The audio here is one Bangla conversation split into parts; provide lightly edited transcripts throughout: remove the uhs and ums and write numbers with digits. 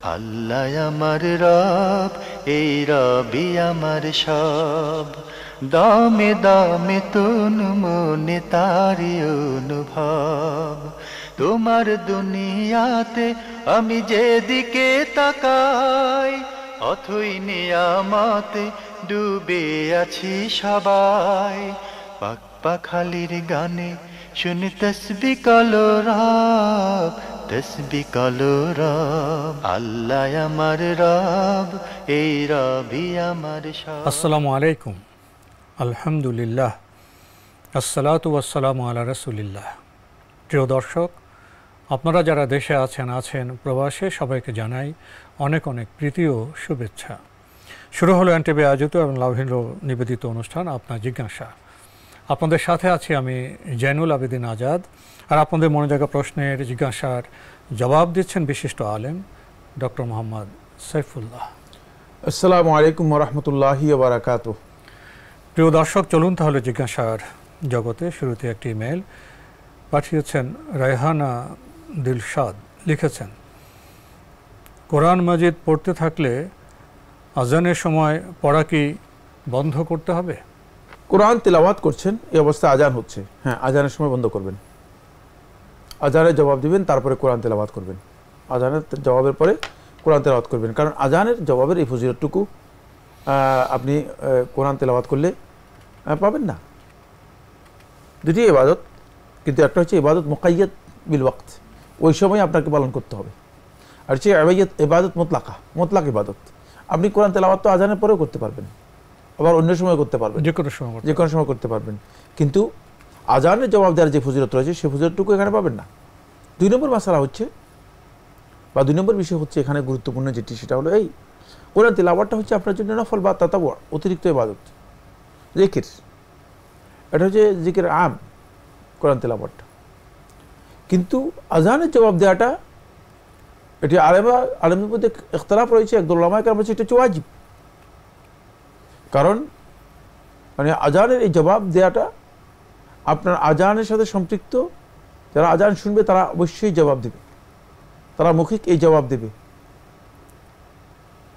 আল্লাহ আমার রব, এই রবি আমার সব। দামে দামে তুন মনে তারি অনুভব। তোমার দুনিয়াতে আমি যেদিকে তাকাই, অথই নিয়ামতে ডুবে আছি সবাই। পাক পাখালির গানে শুনি তসবি কলো রব, তসবি কলো রব। আল্লাহ আমার রব, এই রবি আমার সব। আসসালামু আলাইকুম, আলহামদুলিল্লাহ, আসসালাতু ওয়াসসালামু আলা রাসূলিল্লাহ। প্রিয় দর্শক, আপনারা যারা দেশে আছেন প্রবাসে, সবাইকে জানাই অনেক অনেক প্রীতি ও শুভেচ্ছা। শুরু হলো এনটিভি আয়োজিত এবং লাভহীন নিবেদিত অনুষ্ঠান আপনার জিজ্ঞাসা। আপনাদের সাথে আছি আমি জয়নুল আবেদিন আজাদ, আর আপনাদের মনে জাগা প্রশ্নের জিজ্ঞাসার জবাব দিচ্ছেন বিশিষ্ট আলেম ডক্টর মোহাম্মদ সাইফুল্লাহ। আসসালামু আলাইকুম ওয়া রাহমাতুল্লাহি ওয়া বারাকাতুহু। প্রিয় দর্শক, চলুন তাহলে জিজ্ঞাসার জগতে। শুরুতে একটি ইমেল পাঠিয়েছেন রায়হানা দিলশাদ। লিখেছেন, কোরআন মাজিদ পড়তে থাকলে আজানের সময় পড়া কি বন্ধ করতে হবে? কোরআন তেলাওয়াত করছেন, এই অবস্থায় আজান হচ্ছে, হ্যাঁ, আজানের সময় বন্ধ করবেন। আজানের জবাব দিবেন, তারপরে কোরআন তেলাওয়াত করবেন। আজানের জবাবের পরে কোরআন তেলাওয়াত করবেন, কারণ আজানের জবাবের এই ফজিলতটুকু আপনি কোরআন তেলাওয়াত করলে পাবেন না। দুটি ইবাদত, কিন্তু একটা হচ্ছে ইবাদত মুকাইয়াদ বিল ওয়াক্ত, ওই সময় আপনাকে পালন করতে হবে। আর হচ্ছে ইবাদত মোতলাক ইবাদত। আপনি কোরআন তেলাওয়াত তো আজানের পরেও করতে পারবেন, আবার অন্য সময় করতে পারবেন, যে কোনো সময় করতে পারবেন। কিন্তু আজানের জবাব দেওয়ার যে ফজিলত রয়েছে, সেই ফজিলতটুকু এখানে পাবেন না। 2 নম্বর মাসালা হচ্ছে, বা 2 নম্বর বিষয় হচ্ছে এখানে গুরুত্বপূর্ণ যেটি, সেটা হলো এই কোরআন তেলাওয়াতটা হচ্ছে আপনার জন্য নফল বা তাতাওয়া, অতিরিক্ত ইবাদত, জিকির। এটা হচ্ছে জিকির আম, কোরআন তেলাওয়াতটা। কিন্তু আজানের জবাব দেওয়াটা, এটি আলেমদের মধ্যে ইখতিলাফ রয়েছে। একদল উলামায়ে কেরাম বলেছে এটা হচ্ছে ওয়াজিব, কারণ মানে আজানের এই জবাব দেওয়াটা আপনার আজানের সাথে সম্পৃক্ত। যারা আজান শুনবে তারা অবশ্যই জবাব দেবে, তারা মৌখিক এই জবাব দেবে।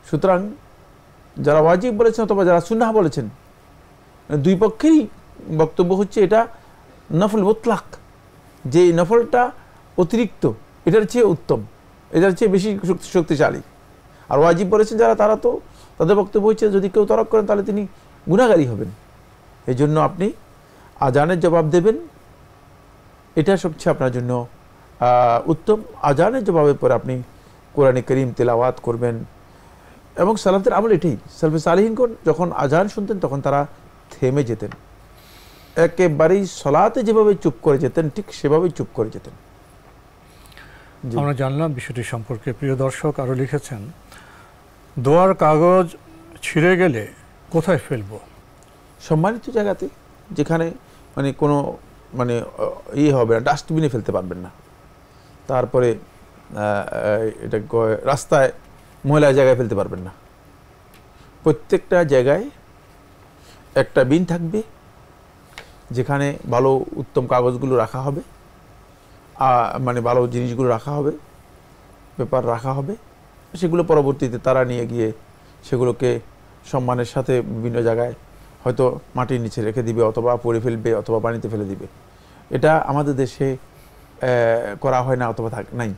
সুতরাং যারা ওয়াজিব বলেছেন অথবা যারা সুন্নাহ বলেছেন, দুই পক্ষেরই বক্তব্য হচ্ছে এটা নফল মুতলাক, যে নফলটা অতিরিক্ত, এটার চেয়ে উত্তম, এটার চেয়ে বেশি শক্তিশালী। আর ওয়াজিব বলেছেন যারা, তারা তো তাদের বক্তব্য হচ্ছে যদি কেউ তরক করেন তাহলে তিনি গুনাহগারী হবেন। এই জন্য আপনি আজানের জবাব দেবেন, এটা সবচেয়ে আপনার জন্য উত্তম। আজানের জবাবের পরে আপনি কোরআনে কারীম তেলাওয়াত করবেন। এবং সালাতের আমল এটাই, সালফে সালিহিনগণ যখন আজান শুনতেন তখন তারা থেমে যেতেন, একেবারেই সলাতে যেভাবে চুপ করে যেতেন ঠিক সেভাবেই চুপ করে যেতেন। আমরা জানলাম বিষয়টি সম্পর্কে। প্রিয় দর্শক আরও লিখেছেন, দোয়ার কাগজ ছিঁড়ে গেলে কোথায় ফেলবো? সম্মানিত জায়গাতে, যেখানে মানে কোনো মানে হবে না, ডাস্টবিনে ফেলতে পারবেন না। তারপরে এটা রাস্তায় ময়লা জায়গায় ফেলতে পারবেন না। প্রত্যেকটা জায়গায় একটা বিন থাকবে, যেখানে ভালো উত্তম কাগজগুলো রাখা হবে, মানে ভালো জিনিসগুলো রাখা হবে, পেপার রাখা হবে। সেগুলো পরবর্তীতে তারা নিয়ে গিয়ে সেগুলোকে সম্মানের সাথে বিভিন্ন জায়গায় হয়তো মাটির নিচে রেখে দিবে, অথবা পড়ে ফেলবে, অথবা পানিতে ফেলে দিবে। এটা আমাদের দেশে করা হয় না, অথবা নাই।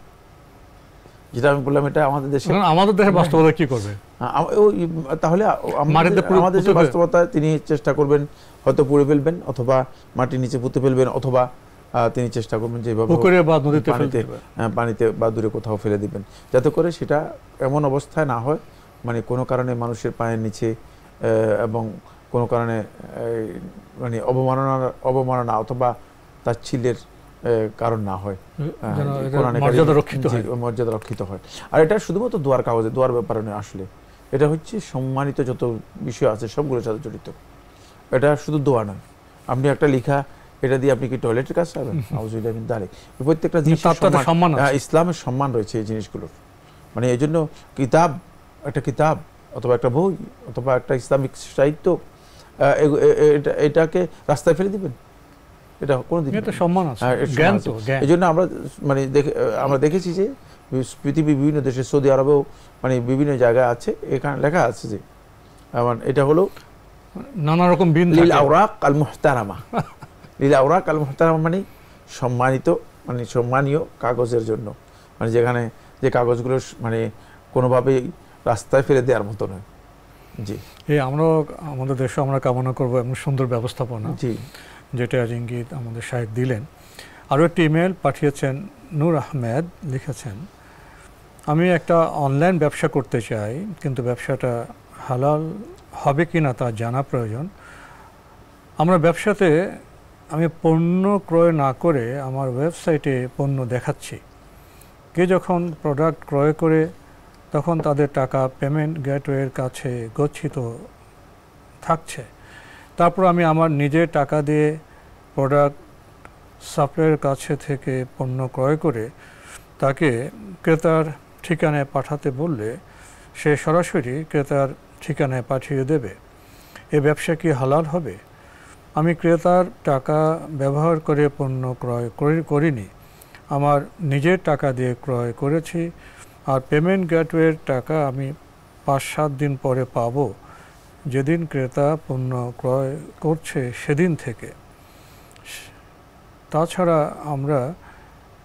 যেটা আমি বললাম, এটা আমাদের দেশে বাস্তবতা কি করবে? তাহলে আমাদের বাস্তবতায় তিনি চেষ্টা করবেন, হয়তো পুড়ে ফেলবেন, অথবা মাটির নিচে পুঁতে ফেলবেন, অথবা তিনি চেষ্টা করবেন যেভাবে পানিতে বা দূরে কোথাও ফেলে দিবেন, যাতে করে সেটা এমন অবস্থায় না হয় মানে কোনো কারণে মানুষের পায়ের নিচে এবং কোনো কারণে মানে অবমাননা অথবা তাচ্ছিল্যের কারণ না হয়, মর্যাদা রক্ষিত হয়। আর এটা শুধুমাত্র দোয়ার কাগজে, দোয়ার ব্যাপারে নয়, আসলে এটা হচ্ছে সম্মানিত যত বিষয় আছে সবগুলোর সাথে জড়িত। এটা শুধু দোয়া নয়। আপনি একটা লিখা, এটা দিয়ে আপনি কি টয়লেটের কাজ পাবেন? প্রত্যেকটা জিনিস ইসলামের সম্মান রয়েছে এই জিনিসগুলোর। মানে এই জন্য একটা কিতাব অথবা একটা বই অথবা একটা ইসলামিক সাহিত্য, এটাকে রাস্তায় ফেলে দিবেন, এটা কোনোদিন সম্মান আছে। এই জন্য আমরা দেখেছি যে পৃথিবীর বিভিন্ন দেশে, সৌদি আরবেও মানে বিভিন্ন জায়গায় আছে, এখানে লেখা আছে যে এটা হলো নানা রকম বিন লিল আওরাক আল মুহতারামা। লিল আওরাক আল মুহতারামা মানে সম্মানিত, মানে সম্মানীয় কাগজের জন্য, মানে যেখানে যে কাগজগুলো মানে কোনোভাবেই রাস্তায় ফেলে দেওয়ার মতো নয়। জি, এই আমরা আমাদের দেশে আমরা কামনা করবো এমন সুন্দর ব্যবস্থাপনা, জি, যেটা ইঙ্গিত আমাদের শাহেদ দিলেন। আরও একটি ইমেল পাঠিয়েছেন নূর আহমেদ, লিখেছেন, আমি একটা অনলাইন ব্যবসা করতে চাই, কিন্তু ব্যবসাটা হালাল হবে কি না তা জানা প্রয়োজন। আমরা ব্যবসাতে আমি পণ্য ক্রয় না করে আমার ওয়েবসাইটে পণ্য দেখাচ্ছি। কে যখন প্রোডাক্ট ক্রয় করে তখন তাদের টাকা পেমেন্ট গেটওয়ের কাছে গচ্ছিত থাকছে। তারপর আমি আমার নিজের টাকা দিয়ে প্রোডাক্ট সাপ্লায়ারের কাছে থেকে পণ্য ক্রয় করে তাকে ক্রেতার ঠিকানায় পাঠাতে বললে সে সরাসরি ক্রেতার ঠিকানায় পাঠিয়ে দেবে। এ ব্যবসা কি হালাল হবে? আমি ক্রেতার টাকা ব্যবহার করে পণ্য ক্রয় করিনি, আমার নিজের টাকা দিয়ে ক্রয় করেছি, আর পেমেন্ট গেটওয়ের টাকা আমি 5-7 দিন পরে পাবো, যেদিন ক্রেতা পণ্য ক্রয় করছে সেদিন থেকে। তাছাড়া আমরা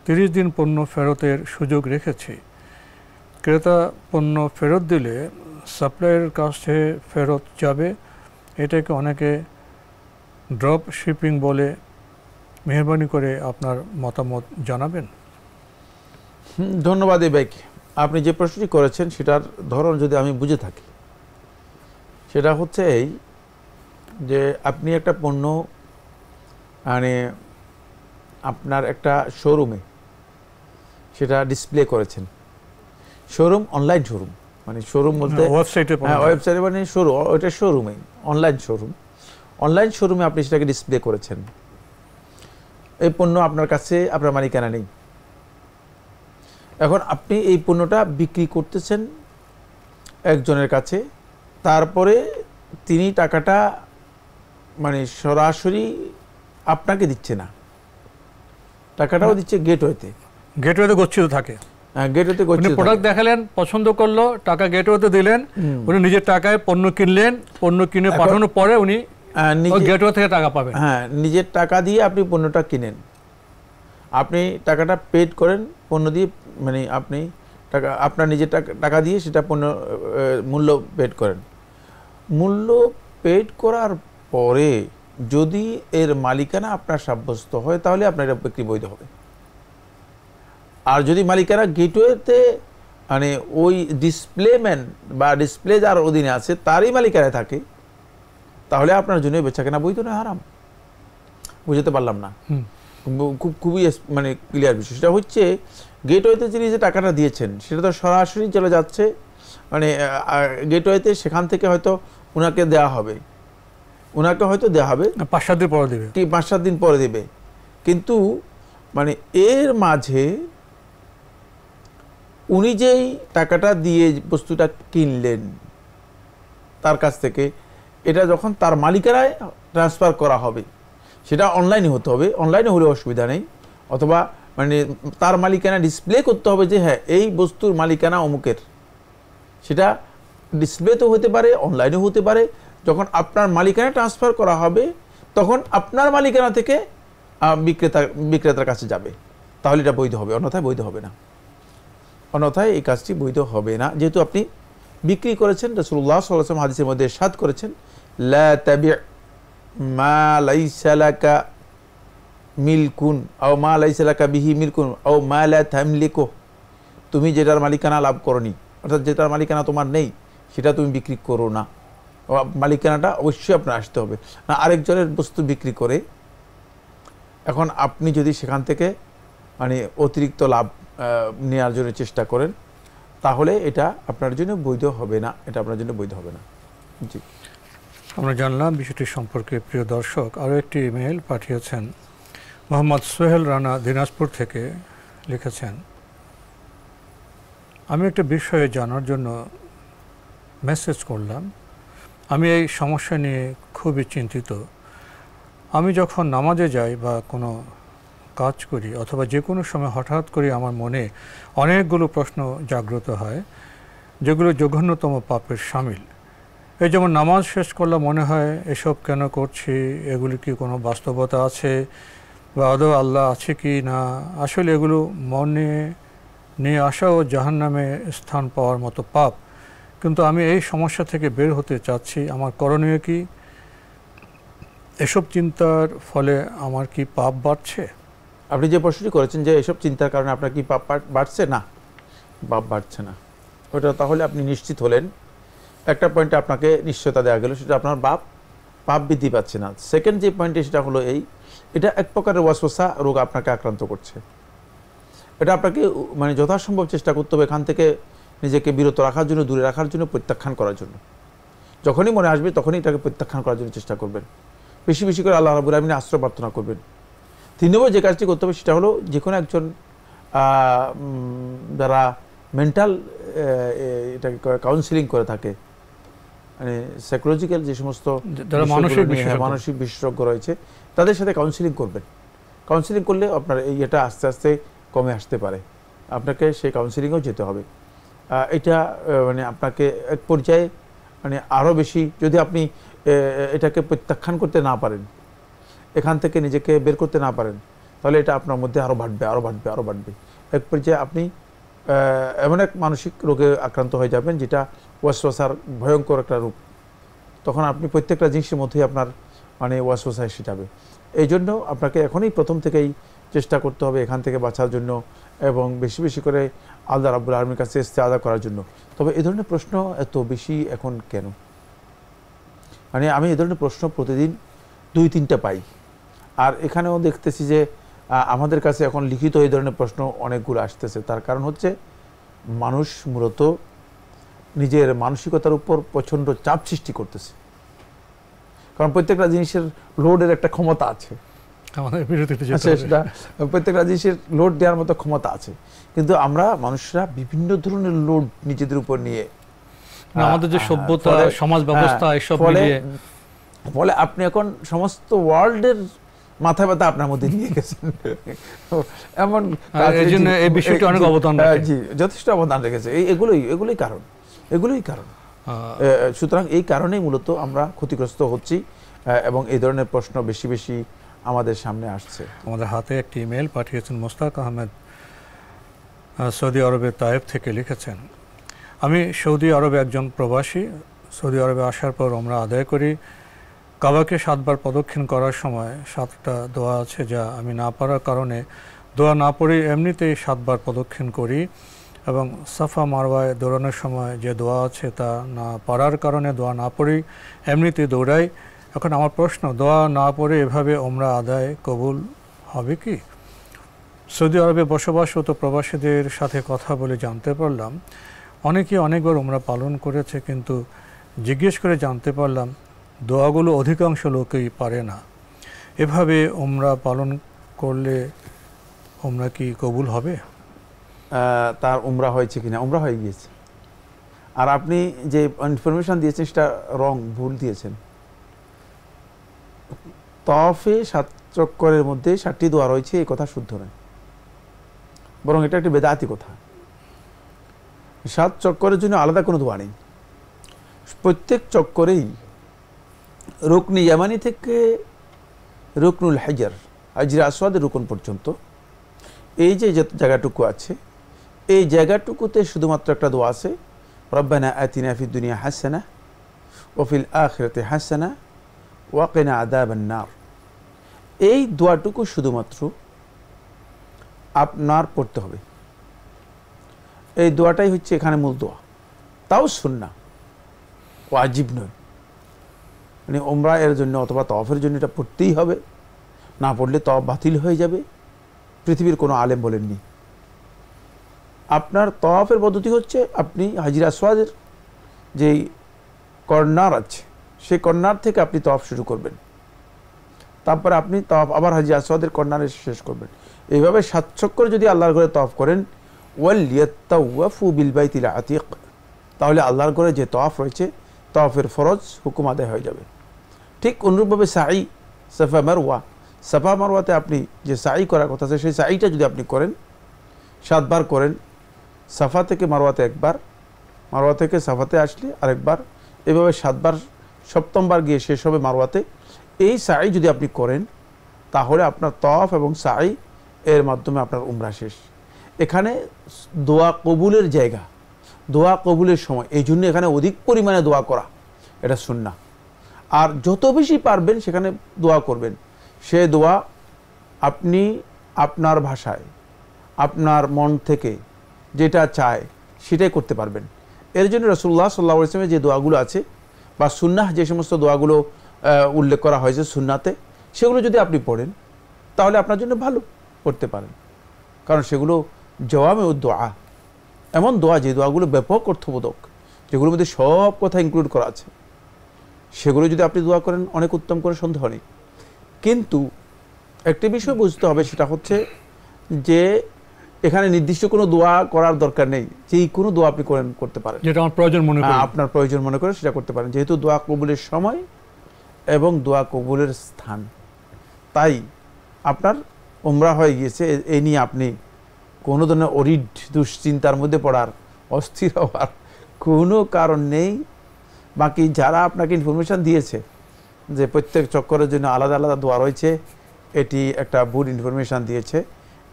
30 দিন পণ্য ফেরতের সুযোগ রেখেছি। ক্রেতা পণ্য ফেরত দিলে সাপ্লায়ারের কাছে ফেরত যাবে। এটাকে অনেকে ড্রপ শিপিং বলে। মেহরবানি করে আপনার মতামত জানাবেন। ধন্যবাদ এই ভাইকে। আপনি যে প্রশ্নটি করেছেন সেটার ধরন যদি আমি বুঝে থাকি, সেটা হচ্ছে এই যে আপনি একটা পণ্য মানে আপনার একটা শোরুমে সেটা ডিসপ্লে করেছেন। শোরুম, অনলাইন শোরুম, মানে শোরুম বলতে ওয়েবসাইটে, ওয়েবসাইটে মানে শোরুম, ওইটা শোরুমে, অনলাইন শোরুম। অনলাইন শোরুমে আপনি সেটাকে ডিসপ্লে করেছেন। এই পণ্য আপনার কাছে, আপনার মালিকানা নেই। এখন আপনি এই পণ্যটা বিক্রি করতেছেন একজনের কাছে, তারপরে তিনি টাকাটা মানে সরাসরি আপনাকে দিচ্ছে না, টাকাটাও দিচ্ছে গেটওয়েতে। গেটওয়েতে গচ্ছিত থাকে। হ্যাঁ, গেটওয়েতে গচ্ছিত। প্রোডাক্ট দেখালেন, পছন্দ করলো, টাকা গেটওয়েতে দিলেন, উনি নিজের টাকায় পণ্য কিনলেন, পণ্য কিনে পাঠানোর পরে উনি গেটওয়ে থেকে টাকা পাবেন। হ্যাঁ, নিজের টাকা দিয়ে আপনি পণ্যটা কিনেন, আপনি টাকাটা পেড করেন পণ্য দিয়ে, মানে আপনি টাকা আপনার নিজের টাকা দিয়ে সেটা পণ্য মূল্য পেড করেন। মূল্য পেড করার পরে যদি এর মালিকানা আপনার সাব্যস্ত হয় তাহলে আপনার এটা বিক্রি বৈধ হবে। আর যদি মালিকানা গেটওয়েতে মানে ওই ডিসপ্লেম্যান বা ডিসপ্লে যার অধীনে আছে তারই মালিকানায় থাকে, তাহলে আপনার জন্য বেচাকেনা বৈধ নয়, হারাম। বুঝতে পারলাম না? খুবই মানে ক্লিয়ার বিষয়। সেটা হচ্ছে গেটওয়েতে যিনি যে টাকাটা দিয়েছেন সেটা তো সরাসরি চলে যাচ্ছে, মানে গেটওয়েতে, সেখান থেকে হয়তো ওনাকে দেওয়া হবে, ওনাকে হয়তো দেওয়া হবে 5-7 দিন পরে দেবে, কি 5-7 দিন পরে দেবে। কিন্তু মানে এর মাঝে উনি যেই টাকাটা দিয়ে বস্তুটা কিনলেন তার কাছ থেকে, এটা যখন তার মালিকানায় ট্রান্সফার করা হবে, সেটা অনলাইনে হতে হবে, অনলাইনে হলে অসুবিধা নেই, অথবা মানে তার মালিকানা ডিসপ্লে করতে হবে যে হ্যাঁ এই বস্তুর মালিকানা অমুকের। সেটা ডিসপ্লেতেও হতে পারে, অনলাইনেও হতে পারে। যখন আপনার মালিকানা ট্রান্সফার করা হবে তখন আপনার মালিকানা থেকে বিক্রেতার কাছে যাবে, তাহলে এটা বৈধ হবে, অন্যথায় বৈধ হবে না। অন্যথায় এই কাজটি বৈধ হবে না, যেহেতু আপনি বিক্রি করেছেন। রাসূলুল্লাহ সাল্লাল্লাহু আলাইহি ওয়াসাল্লাম হাদিসের মধ্যে ইরশাদ করেছেন, লা তাবি' মা লাইসা লাকা মিলকুন আও মা লাইসা লাকা বিহি মিলকুন আও মা লা তামলিকু। তুমি যেটার মালিকানা লাভ করনি, অর্থাৎ যেটার মালিকানা তোমার নেই, সেটা তুমি বিক্রি করো না। মালিকানাটা অবশ্যই আপনার আসতে হবে না। আরেকজনের বস্তু বিক্রি করে এখন আপনি যদি সেখান থেকে মানে অতিরিক্ত লাভ নেওয়ার জন্য চেষ্টা করেন, তাহলে এটা আপনার জন্য বৈধ হবে না, এটা আপনার জন্য বৈধ হবে না। জি, আমরা জানলাম বিষয়টি সম্পর্কে। প্রিয় দর্শক, আরও একটি ইমেল পাঠিয়েছেন মোহাম্মদ সোহেল রানা, দিনাজপুর থেকে, লিখেছেন, আমি একটা বিষয়ে জানার জন্য মেসেজ করলাম। আমি এই সমস্যা নিয়ে খুবই চিন্তিত। আমি যখন নামাজে যাই বা কোনো কাজ করি অথবা যে কোনো সময় হঠাৎ করে আমার মনে অনেকগুলো প্রশ্ন জাগ্রত হয় যেগুলো জঘন্যতম পাপের শামিল। এই যেমন নামাজ শেষ করলে মনে হয় এসব কেন করছি, এগুলি কি কোনো বাস্তবতা আছে বা আদৌ আল্লাহ আছে কি না। আসলে এগুলো মনে নিয়ে আসা ও জাহান্নামে স্থান পাওয়ার মতো পাপ, কিন্তু আমি এই সমস্যা থেকে বের হতে চাচ্ছি, আমার করণীয় কি? এসব চিন্তার ফলে আমার কি পাপ বাড়ছে? আপনি যে প্রশ্নটি করেছেন যে এসব চিন্তার কারণে আপনার কি পাপ বাড়ছে, না, পাপ বাড়ছে না। ওটা তাহলে আপনি নিশ্চিত হলেন, একটা পয়েন্টে আপনাকে নিশ্চয়তা দেওয়া গেল, সেটা আপনার পাপ বৃদ্ধি পাচ্ছে না। সেকেন্ড যে পয়েন্টে সেটা হলো এটা এক প্রকারের ওয়াসওয়াসা রোগ আপনাকে আক্রান্ত করছে। এটা আপনাকে মানে যথাসম্ভব চেষ্টা করতে হবে এখান থেকে নিজেকে বিরত রাখার জন্য, দূরে রাখার জন্য, প্রত্যাখ্যান করার জন্য। যখনই মনে আসবে তখনই এটাকে প্রত্যাখ্যান করার জন্য চেষ্টা করবেন। বেশি বেশি করে আল্লাহ রাব্বুল আলামিনের আশ্রয় প্রার্থনা করবেন। 3 নম্বর যে কাজটি করতে হবে সেটা হলো যে কোনো একজন যারা মেন্টাল এটাকে কাউন্সিলিং করে থাকে, মানে সাইকোলজিক্যাল যে সমস্ত মানসিক বিশেষজ্ঞ রয়েছে তাদের সাথে কাউন্সিলিং করবেন। কাউন্সিলিং করলে আপনার এটা আস্তে আস্তে কমে আসতে পারে। আপনাকে সেই কাউন্সিলিংও যেতে হবে। এটা মানে আপনাকে এক পর্যায়ে মানে আরও বেশি, যদি আপনি এটাকে প্রত্যাখ্যান করতে না পারেন, এখান থেকে নিজেকে বের করতে না পারেন, তাহলে এটা আপনার মধ্যে আরও বাড়বে। এক পর্যায়ে আপনি এমন এক মানসিক রোগে আক্রান্ত হয়ে যাবেন যেটা ওয়াসওয়াসার ভয়ঙ্কর একটা রূপ। তখন আপনি প্রত্যেকটা জিনিসের মধ্যেই আপনার মানে ওয়াসওয়াসা এসে যাবে। এই জন্য আপনাকে এখনই প্রথম থেকেই চেষ্টা করতে হবে এখান থেকে বাঁচার জন্য এবং বেশি বেশি করে আল্লাহ রাব্বুল আলামিনের কাছে ইস্তেআযা করার জন্য। তবে এই ধরনের প্রশ্ন এত বেশি এখন কেন? মানে আমি এই ধরনের প্রশ্ন প্রতিদিন 2-3টা পাই। আর এখানেও দেখতেছি যে আমাদের কাছে এখন লিখিত এই ধরনের প্রশ্ন অনেকগুলো আসতেছে। তার কারণ হচ্ছে মানুষ মূলত নিজের মানসিকতার উপর প্রচণ্ড চাপ সৃষ্টি করতেছে। কারণ প্রত্যেকটা জিনিসের লোডের একটা ক্ষমতা আছে, সেটা প্রত্যেকটা জিনিসের লোড দেওয়ার মতো ক্ষমতা আছে, কিন্তু আমরা মানুষরা বিভিন্ন ধরনের লোড নিজেদের উপর নিয়ে আমাদের যে সভ্যতা, সমাজ ব্যবস্থা এসব মিলিয়ে ফলে আপনি এখন সমস্ত ওয়ার্ল্ডের মাথা ব্যথা আপনার মধ্যে নিয়ে গেছেন। এমন এই বিষয়টি অনেক অবদান রাখে, জি যথেষ্ট অবদান রেখেছে। এগুলোই কারণ। সুতরাং এই কারণেই মূলত আমরা ক্ষতিগ্রস্ত হচ্ছি এবং এই ধরনের প্রশ্ন বেশি বেশি আমাদের সামনে আসছে। আমাদের হাতে একটি ইমেল পাঠিয়েছেন মোস্তাক আহমেদ, সৌদি আরবের তায়েফ থেকে লিখেছেন, আমি সৌদি আরবে একজন প্রবাসী। সৌদি আরবে আসার পর আমরা আদায় করি। কাবাকে 7 বার প্রদক্ষিণ করার সময় 7টা দোয়া আছে যা আমি না পারার কারণে দোয়া না পড়ে এমনিতেই 7 বার প্রদক্ষিণ করি, এবং সাফা মারওয়ায় দৌড়ানোর সময় যে দোয়া আছে তা না পারার কারণে দোয়া না পড়েই এমনিতেই দৌড়াই। এখন আমার প্রশ্ন, দোয়া না পড়ে এভাবে ওমরা আদায় কবুল হবে কি? সৌদি আরবে বসবাসরত প্রবাসীদের সাথে কথা বলে জানতে পারলাম অনেকেই অনেকবার ওমরা পালন করেছে, কিন্তু জিজ্ঞেস করে জানতে পারলাম দোয়াগুলো অধিকাংশ লোকেই পারে না। এভাবে ওমরা পালন করলে ওমরা কি কবুল হবে? তার উমরা হয়েছে কিনা? উমরা হয়ে গিয়েছে। আর আপনি যে ইনফরমেশন দিয়েছেন সেটা ভুল দিয়েছেন। তওয়াফে 7 চক্করের মধ্যে 7টি দোয়া রয়েছে, এই কথা শুদ্ধ নয়, বরং এটা একটি বেদাতি কথা। 7 চক্করের জন্য আলাদা কোনো দোয়া নেই। প্রত্যেক চক্করেই রুকনি ইয়ামানি থেকে রুকনুল হাজার, হাজরে আসওয়াদের রুকন পর্যন্ত এই যে জায়গাটুকু আছে, এই জায়গাটুকুতে শুধুমাত্র একটা দোয়া আছে, রব্বানা আতিনা ফিদ দুনিয়া হাসানা ওয়া ফিল আখিরাতি হাসানা ওয়া কিনা আযাবান নার। এই দোয়াটুকু শুধুমাত্র আপনার পড়তে হবে। এই দোয়াটাই হচ্ছে এখানে মূল দোয়া, তাও সুন্নাহ, ওয়াজিব নয়। মানে ওমরা এর জন্য অথবা তওয়াফের জন্য এটা পড়তেই হবে, না পড়লে তওয়াফ বাতিল হয়ে যাবে। পৃথিবীর কোনো আলেম বলেননি। আপনার তওয়াফের পদ্ধতি হচ্ছে আপনি হাজরে আসওয়াদের যেই কর্নার আছে সেই কর্নার থেকে আপনি তওয়াফ শুরু করবেন, তারপরে আপনি তওয়াফ আবার হাজরে আসওয়াদের কর্নারে শেষ করবেন। এইভাবে 7 চক্কর যদি আল্লাহর ঘরে তওয়াফ করেন, ওয়ালিয়াতাওয়াফু বিল বাইতিল আতিক, তাহলে আল্লাহর ঘরে যে তওয়াফ রয়েছে তওয়াফের ফরজ হুকুম আদায় হয়ে যাবে। ঠিক অনুরূপভাবে সাই, সাফা মারওয়া, সাফা মারওয়াতে আপনি যে সাই করার কথা আছে সেই সাইটা যদি আপনি করেন 7 বার করেন, সাফা থেকে মারওয়াতে একবার, মারওয়া থেকে সাফাতে আসলে আরেকবার, এভাবে 7 বার, 7ম বার গিয়ে শেষ হবে মারওয়াতে। এই সাই যদি আপনি করেন তাহলে আপনার তওয়াফ এবং সাই এর মাধ্যমে আপনার উমরা শেষ। এখানে দোয়া কবুলের জায়গা, দোয়া কবুলের সময়, এই জন্য এখানে অধিক পরিমাণে দোয়া করা এটা সুন্নাহ। আর যত বেশি পারবেন সেখানে দোয়া করবেন। সে দোয়া আপনি আপনার ভাষায় আপনার মন থেকে যেটা চায় সেটাই করতে পারবেন। এর জন্য রাসূলুল্লাহ সাল্লাল্লাহু আলাইহি ওয়াসাল্লামের যে দোয়াগুলো আছে বা সুন্নাহ যে সমস্ত দোয়াগুলো উল্লেখ করা হয়েছে সুন্নাতে, সেগুলো যদি আপনি পড়েন তাহলে আপনার জন্য ভালো করতে পারেন, কারণ সেগুলো জওয়ামিউদ দোয়া, এমন দোয়া যে দোয়াগুলো ব্যাপক অর্থবোধক, যেগুলোর মধ্যে সব কথা ইনক্লুড করা আছে, সেগুলো যদি আপনি দোয়া করেন অনেক উত্তম করে, সন্দেহ নেই। কিন্তু একটি বিষয় বুঝতে হবে, সেটা হচ্ছে যে এখানে নির্দিষ্ট কোনো দোয়া করার দরকার নেই, যেই কোনো দোয়া আপনি করতে পারেন, যেটা আমার প্রয়োজন মনে করেন, আপনার প্রয়োজন মনে করে সেটা করতে পারেন, যেহেতু দোয়া কবুলের সময় এবং দোয়া কবুলের স্থান। তাই আপনার উমরা হয়ে গিয়েছে, এই নিয়ে আপনি কোনো ধরনের অরিড দুশ্চিন্তার মধ্যে পড়ার, অস্থির হওয়ার কোনো কারণ নেই। বাকি যারা আপনাকে ইনফরমেশান দিয়েছে যে প্রত্যেক চক্করের জন্য আলাদা আলাদা দোয়া রয়েছে, এটি একটা ভুল ইনফরমেশান দিয়েছে,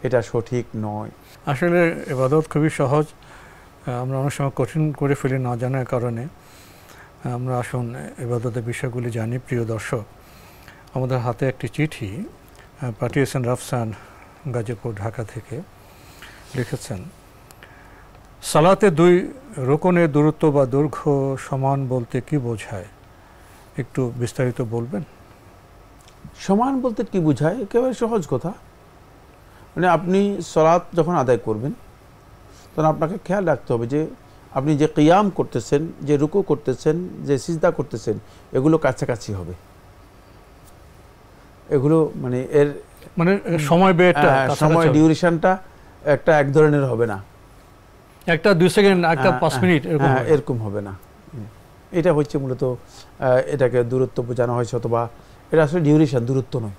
এটা সঠিক নয়। আসলে ইবাদত খুবই সহজ, আমরা অনেক সময় কঠিন করে ফেলি না জানার কারণে। আমরা আসুন ইবাদতের বিষয়গুলি জানি। প্রিয় দর্শক, আমাদের হাতে একটি চিঠি পাঠিয়েছেন রাফসান, গাজীপুর, ঢাকা থেকে। লিখেছেন, সালাতে 2 রুকনের দূরত্ব বা দৈর্ঘ্য সমান বলতে কি বোঝায়, একটু বিস্তারিত বলবেন? সমান বলতে কি বোঝায়? একেবারে সহজ কথা। মানে আপনি সালাত যখন আদায় করবেন তখন আপনাকে খেয়াল রাখতে হবে যে আপনি যে কিয়াম করতেছেন, যে রুকু করতেছেন, যে সিজদা করতেছেন, এগুলো কাছাকাছি হবে। এগুলো মানে এর মানে সময় ব্যয়টা, সময় ডিউরেশনটা একটা এক ধরনের হবে না, একটা 2 সেকেন্ড, একটা 5 মিনিট এরকম হবে না। এটা হচ্ছে মূলত এটাকে দূরত্ব বোঝানো হয়েছে, অথবা এটা আসলে ডিউরেশন, দূরত্ব নয়,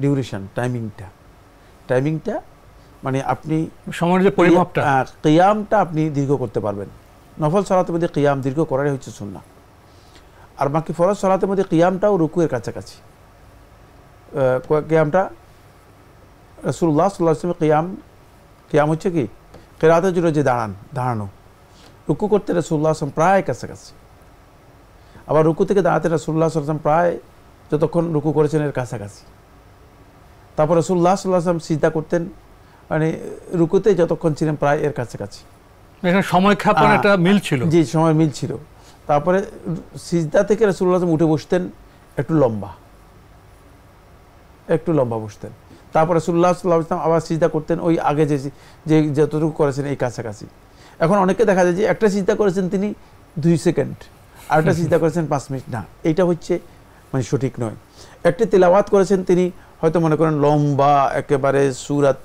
ডিউরেশন, টাইমিংটা মানে আপনি সময়ের যে পরিমাপটা, কিয়ামটা আপনি দীর্ঘ করতে পারবেন। নফল সালাতের মধ্যে কিয়াম দীর্ঘ করারই হচ্ছে সুন্নাহ, আর বাকি ফরজ সালাতের মধ্যে কিয়ামটাও রুকুয়ের কাছাকাছি। কিয়ামটা রাসূলুল্লাহ সাল্লাল্লাহু আলাইহি ওয়াসাল্লাম কিয়াম হচ্ছে কি কিরাতের জন্য যে দাঁড়ানো, রুকু করতে রাসূলুল্লাহ সাল্লাল্লাহু আলাইহি ওয়াসাল্লাম প্রায় কাছাকাছি, আবার রুকু থেকে দাঁড়াতে রাসূলুল্লাহ সাল্লাল্লাহু আলাইহি ওয়াসাল্লাম প্রায় যতক্ষণ রুকু করেছেন এর কাছাকাছি। তারপর রাসূলুল্লাহ সাল্লাল্লাহু আলাইহি ওয়াসাল্লাম সিজদা করতেন, মানে রুকুতে যতক্ষণ ছিলেন প্রায় এর কাছাকাছি। এখানে সময় ক্ষেপণ একটা মিল ছিল, জি সময় মিল ছিল। তারপরে সিজদা থেকে রাসূলুল্লাহ সাল্লাল্লাহু আলাইহি ওয়াসাল্লাম উঠে বসতেন একটু লম্বা বসতেন। তারপরে রাসূলুল্লাহ সাল্লাল্লাহু আলাইহি ওয়াসাল্লাম আবার সিজদা করতেন ওই আগে যে যতটুকু করেছেন এই কাছাকাছি। এখন অনেকে দেখা যায় যে একটা সিজদা করেছেন তিনি 2 সেকেন্ড, আর একটা সিজদা করেছেন 5 মিনিট। না, এইটা হচ্ছে মানে সঠিক নয়। একটি তেলাওয়াত করেছেন তিনি, হয়তো মনে করেন লম্বা একেবারে সূরাত,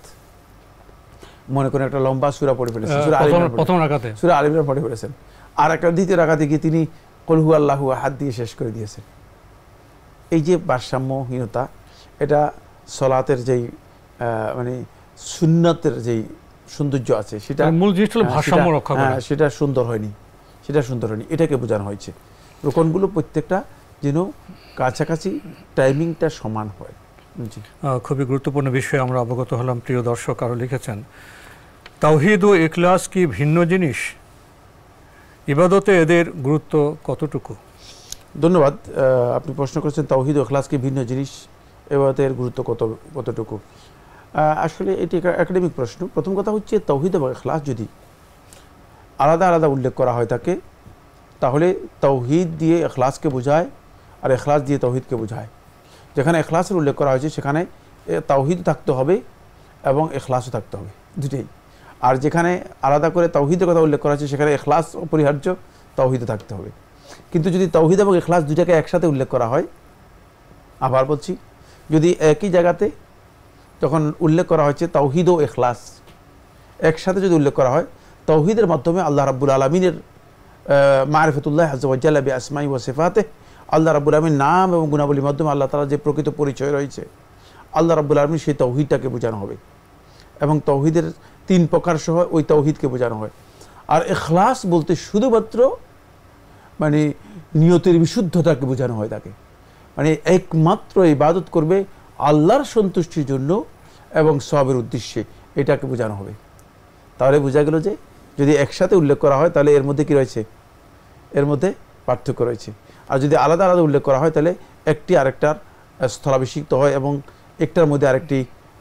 মনে করেন একটা লম্বা সূরা পড়ে ফেলেছেন, প্রথম রাকাতে সূরা আল ইমরান পড়ে ফেলেছেন, আর একটা দ্বিতীয় রাকাতে গিয়ে তিনি কুল হু আল্লাহু আহাদ দিয়ে শেষ করে দিয়েছেন। এই যে ভারসাম্যহীনতা, এটা সলাতের যেই মানে সুন্নতের যেই সৌন্দর্য আছে সেটা মূল জিনিস হলো ভারসাম্য রক্ষা করা, সেটা সুন্দর হয়নি, এটাকে বোঝানো হয়েছে। রুকনগুলো প্রত্যেকটা যেন কাছাকাছি, টাইমিংটা সমান হয়। খুবই গুরুত্বপূর্ণ বিষয়ে আমরা অবগত হলাম। প্রিয় দর্শক, আরও লিখেছেন, তাওহীদ ও ইখলাস কি ভিন্ন জিনিস? ইবাদতে এদের গুরুত্ব কতটুকু? ধন্যবাদ। আপনি প্রশ্ন করেছেন তাওহীদ ও ইখলাস কি ভিন্ন জিনিস, ইবাদতের গুরুত্ব কতটুকু। আসলে এটি একাডেমিক প্রশ্ন। প্রথম কথা হচ্ছে তাওহীদ এবং ইখলাস যদি আলাদা আলাদা উল্লেখ করা হয় থাকে, তাহলে তাওহীদ দিয়ে ইখলাসকে বোঝায় আর ইখলাস দিয়ে তাওহীদকে বোঝায়। যেখানে ইখলাসের উল্লেখ করা হয়েছে সেখানে তাওহীদ থাকতে হবে এবং ইখলাসও থাকতে হবে, দুটোই। আর যেখানে আলাদা করে তাওহীদের কথা উল্লেখ করা হয়েছে সেখানে ইখলাস অপরিহার্য, তাওহীদও থাকতে হবে। কিন্তু যদি তাওহীদ এবং ইখলাস দুটাকে একসাথে উল্লেখ করা হয়, আবার বলছি, যদি একই জায়গাতে যখন উল্লেখ করা হয়েছে তাওহীদ ও ইখলাস একসাথে যদি উল্লেখ করা হয়, তাওহীদের মাধ্যমে আল্লাহ রাব্বুল আলামিনের মারিফাতুল্লাহ আযজা ওয়া জাল্লা বিআসমাই ওয়া সিফাতিহি, আল্লাহ রাব্বুল আলামিন নাম এবং গুণাবলীর মাধ্যমে আল্লাহ তাআলার যে প্রকৃত পরিচয় রয়েছে, আল্লাহ রাব্বুল আলামিন সেই তাওহীদটাকে বোঝানো হবে এবং তাওহীদের 3 প্রকার সহ ওই তাওহীদকে বোঝানো হয়। আর ইখলাস বলতে শুধুমাত্র মানে নিয়তের বিশুদ্ধতাকে বোঝানো হয় তাকে, মানে একমাত্র ইবাদত করবে আল্লাহর সন্তুষ্টির জন্য এবং সওয়াবের উদ্দেশ্যে, এটাকে বোঝানো হবে। তাহলে বোঝা গেল যে যদি একসাথে উল্লেখ করা হয় তাহলে এর মধ্যে কি রয়েছে, এর মধ্যে পার্থক্য রয়েছে। আর যদি আলাদা আলাদা উল্লেখ করা হয় তাহলে একটি আরেকটার স্থলাভিষিক্ত হয় এবং একটার মধ্যে আরেকটি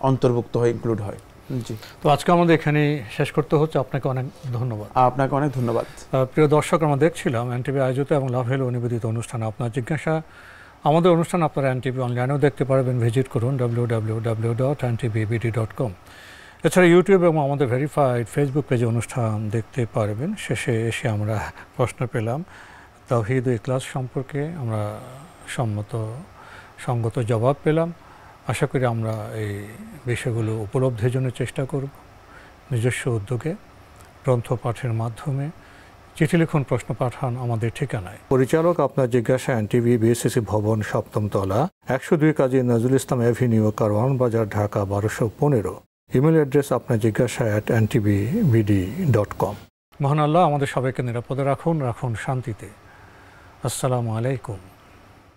অন্তর্ভুক্ত হয়, ইনক্লুড হয়। জি, তো আজকে আমাদের এখানে শেষ করতে হচ্ছে। আপনাকে অনেক ধন্যবাদ। আপনাকে অনেক ধন্যবাদ। প্রিয় দর্শক, আমরা দেখছিলাম এনটিভি আয়োজিত এবং লাভ হেলো নিবেদিত অনুষ্ঠান আপনার জিজ্ঞাসা। আমাদের অনুষ্ঠান আপনারা এনটিভি অনলাইনেও দেখতে পারবেন, ভিজিট করুন www.ntvbd.com। এছাড়া ইউটিউব এবং আমাদের ভেরিফাইড ফেসবুক পেজে অনুষ্ঠান দেখতে পারবেন। শেষে এসে আমরা প্রশ্ন পেলাম তাওহীদ ও ইখলাস সম্পর্কে, আমরা সঙ্গত জবাব পেলাম। আশা করি আমরা এই বিষয়গুলো উপলব্ধির জন্য চেষ্টা করব, নিজস্ব উদ্যোগে গ্রন্থ পাঠের মাধ্যমে। চিঠি লিখুন, প্রশ্ন পাঠান আমাদের ঠিকানায়। পরিচালক আপনার জিজ্ঞাসা, এনটিভি, বিএসসিসি ভবন, 7ম তলা, 102 কাজী নজরুল ইসলাম এভিনিউ, কারওয়ান বাজার, ঢাকা 1215। ইমেল অ্যাড্রেস আপনার জিজ্ঞাসা @ntvbd.com। মহান আল্লাহ আমাদের সবাইকে নিরাপদে রাখুন, রাখুন শান্তিতে। আসসালামু আলাইকুম।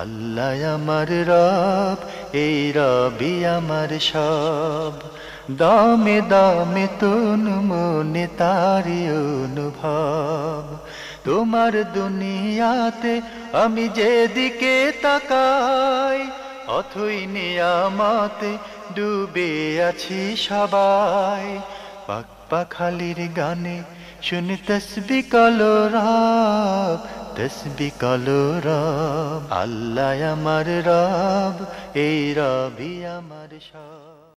আল্লাহ আমার রব, এই রবি আমার সব, দামে দামে তুন মনে তারি অনুভব। তোমার দুনিয়াতে আমি যেদিকে তাকাই, অথই নিয়ামতে ডুবে আছি সবাই। পাক পাখালির গানে শুনি তসবিহ কালো রব, তসবিহ কালো রব। আল্লাহ আমার রব, এই রবি আমার সব।